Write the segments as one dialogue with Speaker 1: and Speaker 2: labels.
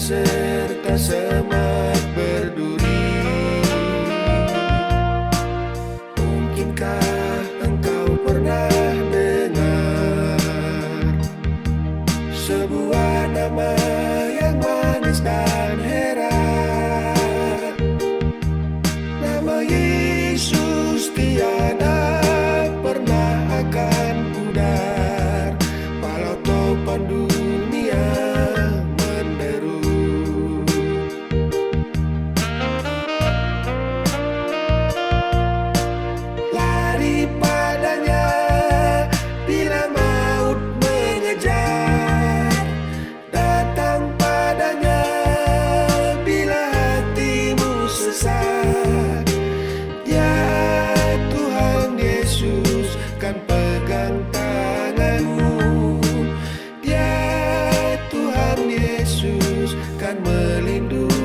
Speaker 1: serta semak berduri. Mungkinkah engkau pernah dengar sebuah nama yang manis dan heran? Nama Yesus tiada pernah akan pudar, walau topan dunia menderu. Lari padanya bila maut mengejar, datang padanya bila hatimu sesat. Ya Tuhan Yesus kan pegang tanganmu, ya Tuhan Yesus kan melindungimu.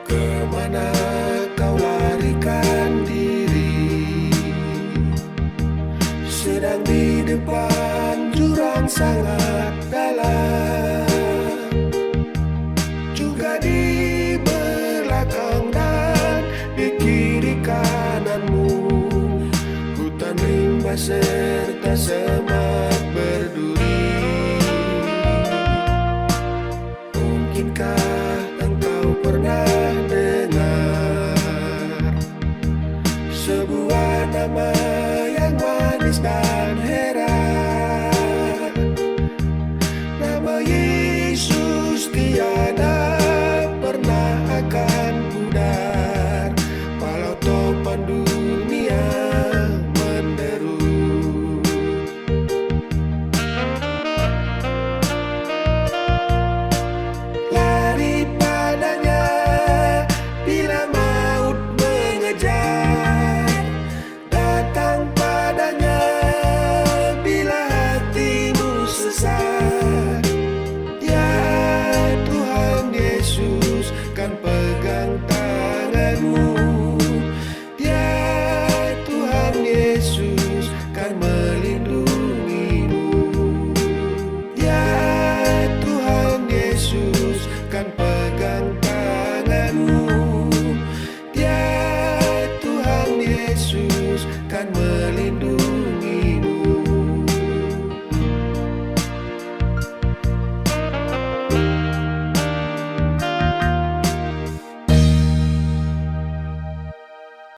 Speaker 1: Kemana kau larikan diri? Sedang di depan jurang sangat dalam, juga di belakang dan di kiri kananmu. Hutan rimba serta semak berduri. Mungkinkah engkau pernah dengar sebuah nama